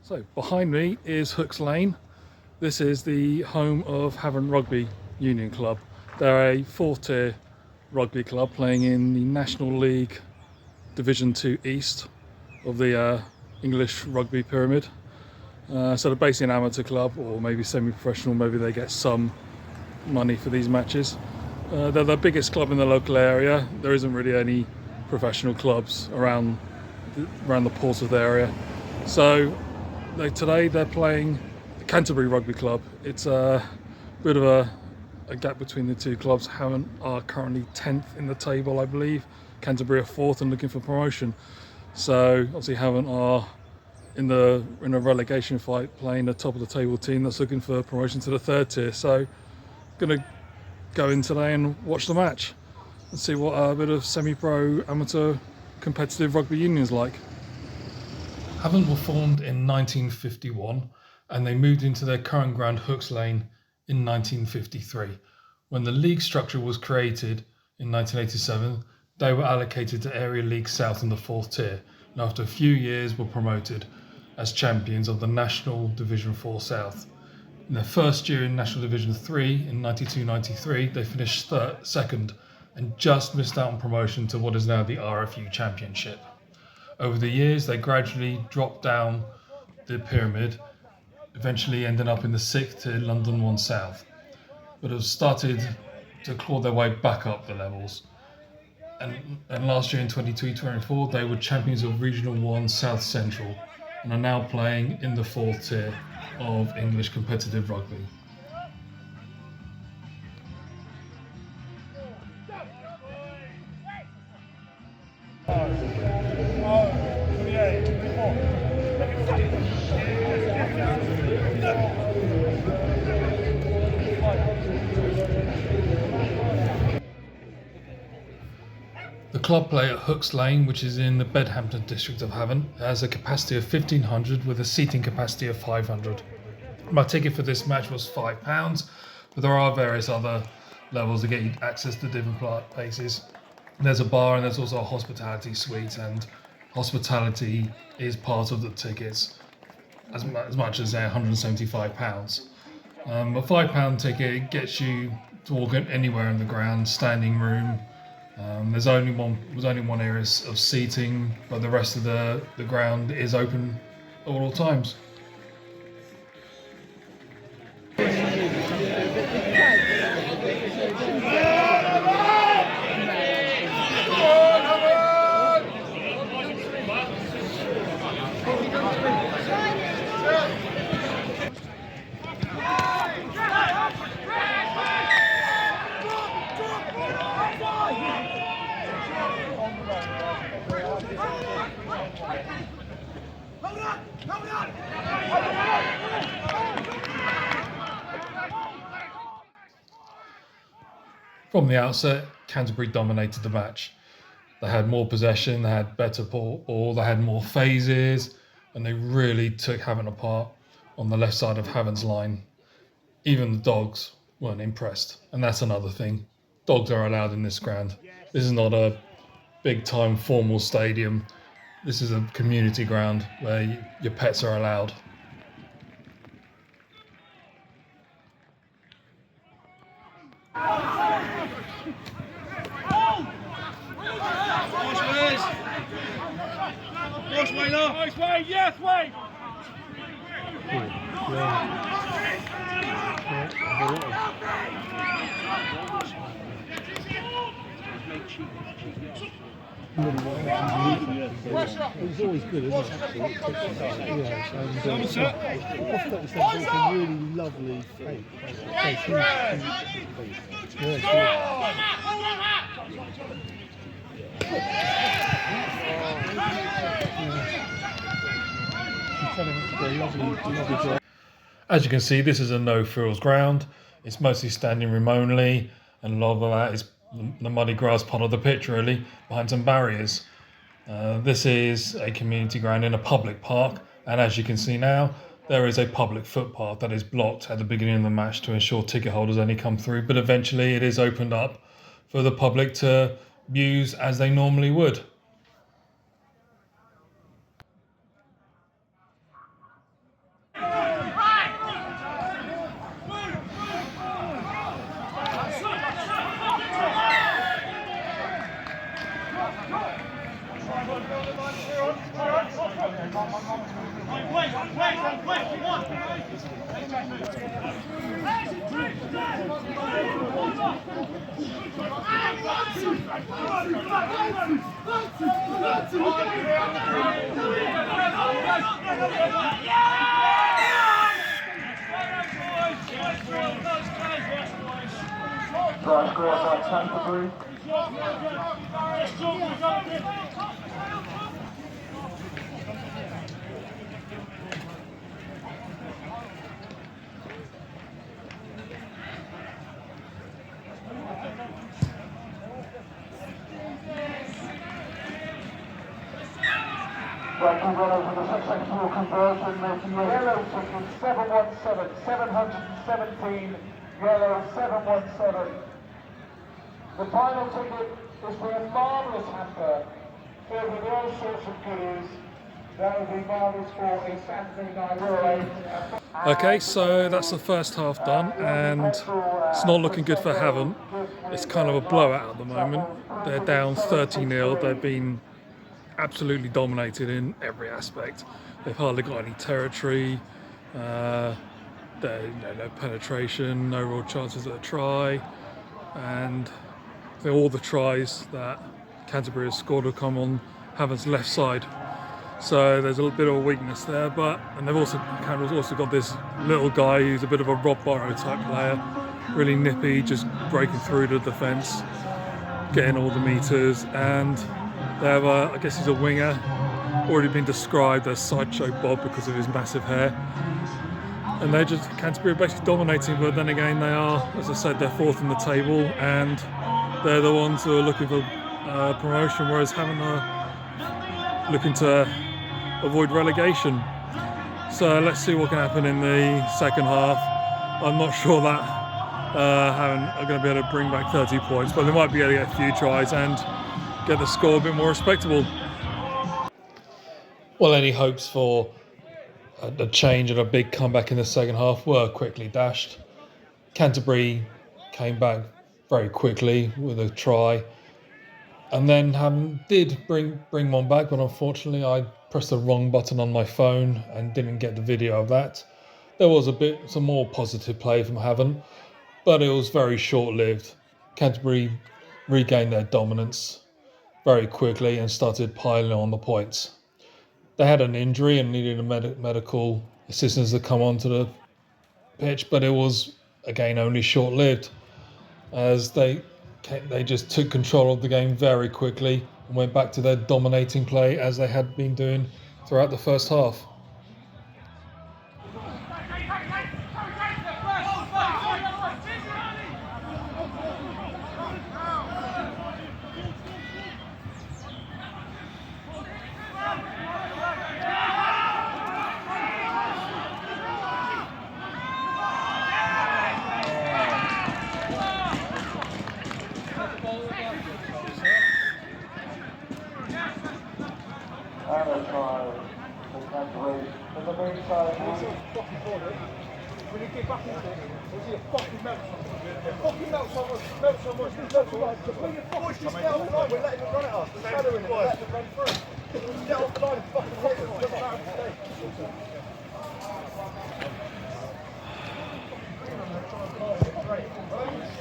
So behind me is Hooks Lane. This is the home of Havant Rugby Union Club. They're a fourth tier rugby club playing in the National League Division 2 East of the English rugby pyramid. So they're basically an amateur club, or maybe semi-professional. Maybe they get some money for these matches. They're the biggest club in the local area. There isn't really any professional clubs around the Portsmouth area. So today they're playing the Canterbury Rugby Club. It's a bit of a gap between the two clubs. Havant are currently 10th in the table, I believe. Canterbury are 4th and looking for promotion. So obviously Havant are in a relegation fight, playing the top of the table team that's looking for promotion to the 3rd tier. So going to go in today and watch the match and see what a bit of semi-pro amateur competitive rugby union is like. Havant were formed in 1951 and they moved into their current ground Hooks Lane in 1953. When the league structure was created in 1987, they were allocated to Area League South in the 4th tier, and after a few years were promoted as champions of the National Division 4 South. In their first year in National Division 3 in 92-93, they finished second and just missed out on promotion to what is now the RFU Championship. Over the years, they gradually dropped down the pyramid, eventually ending up in the 6th tier London 1 South, but have started to claw their way back up the levels. And last year in 23-24, they were champions of Regional 1 South Central and are now playing in the 4th tier of English competitive rugby. The club play at Hooks Lane, which is in the Bedhampton district of Havant. It has a capacity of 1,500 with a seating capacity of 500. My ticket for this match was £5, but there are various other levels to get you access to different places. There's a bar and there's also a hospitality suite, and hospitality is part of the tickets as much as £175. A £5 ticket gets you to walk anywhere in the ground, standing room. There's only one area of seating, but the rest of the ground is open at all times. From the outset, Canterbury dominated the match. They had more possession, they had better ball, they had more phases, and they really took Havant apart on the left side of Havant's line. Even the dogs weren't impressed, and that's another thing. Dogs are allowed in this ground. This is not a big-time formal stadium. This is a community ground where your pets are allowed. Nice way, yes, way! It's always good, isn't it? It's a really lovely fake. As you can see, this is a no-frills ground. It's mostly standing room only, and a lot of that is the muddy grass part of the pitch, really, behind some barriers. This is a community ground in a public park, and as you can see now, there is a public footpath that is blocked at the beginning of the match to ensure ticket holders only come through, but eventually it is opened up for the public to use as they normally would. Right, score by Canterbury. Right, congratulations for the successful conversion, making your yellow ticket 717, yellow 717. The final ticket is for a marvellous hamper filled with all sorts of goodies. That would be marvellous for a Saturday night relay. Okay, so that's the first half done, and it's not looking good for Havant. It's kind of a blowout at the moment. They're down 30-0. They've been absolutely dominated in every aspect. They've hardly got any territory, no penetration, no real chances at a try, and all the tries that Canterbury has scored have come on Havant's left side. So there's a little bit of a weakness there, and Canterbury's also got this little guy who's a bit of a Rob Burrow type player, really nippy, just breaking through the defence, getting all the meters, and they have I guess he's a winger, already been described as Sideshow Bob because of his massive hair. And Canterbury are basically dominating, but then again they are, as I said, they're fourth in the table, and they're the ones who are looking for promotion, whereas Havant are looking to avoid relegation. So let's see what can happen in the second half. I'm not sure that Havant are going to be able to bring back 30 points, but they might be able to get a few tries and get the score a bit more respectable. Well, any hopes for a change and a big comeback in the second half were quickly dashed. Canterbury came back very quickly with a try, and then did bring one back, but unfortunately I pressed the wrong button on my phone and didn't get the video of that. There was some more positive play from Havant, but it was very short-lived. Canterbury regained their dominance very quickly and started piling on the points. They had an injury and needed a medical assistance to come onto the pitch, but it was again only short-lived, as they just took control of the game very quickly and went back to their dominating play as they had been doing throughout the first half. And a try for Canterbury. In the meantime, When you get back into it, you'll see a fucking melt. It fucking melts so much, melts so much. Just when you fucking just get off the line, we're letting them run at us. We're shadowing it, we're letting them run through. Get off the line and fucking hit them. Doesn't matter if you stay.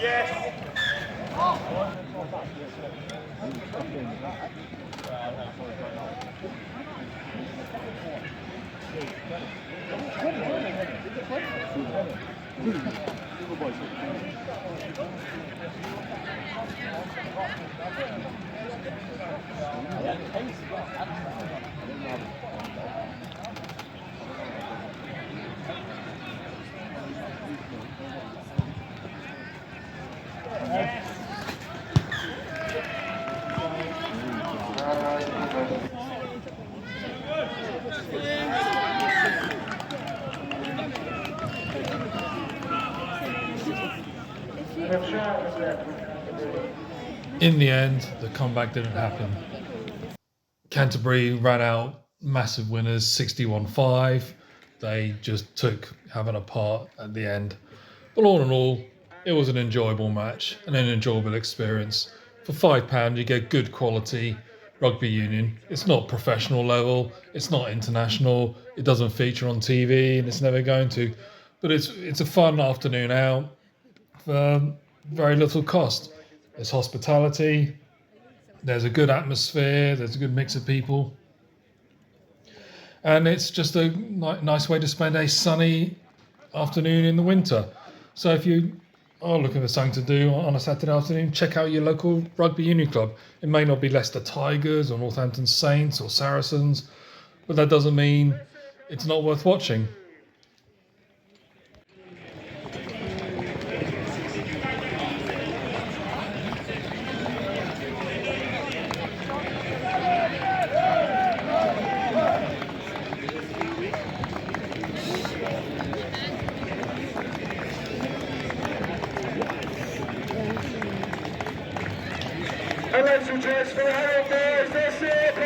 Yes. In the end, the comeback didn't happen. Canterbury ran out massive winners, 61-5. They just took Havant apart at the end. But all in all, it was an enjoyable match and an enjoyable experience For £5 you get good quality rugby union. It's not professional level, it's not international, it doesn't feature on TV and it's never going to, but it's a fun afternoon out for very little cost. There's hospitality, there's a good atmosphere, there's a good mix of people, and it's just a nice way to spend a sunny afternoon in the winter. So if you are looking for something to do on a Saturday afternoon, check out your local rugby union club. It may not be Leicester Tigers or Northampton Saints or Saracens, but that doesn't mean it's not worth watching. I'd like to transfer Havant boys, that's it!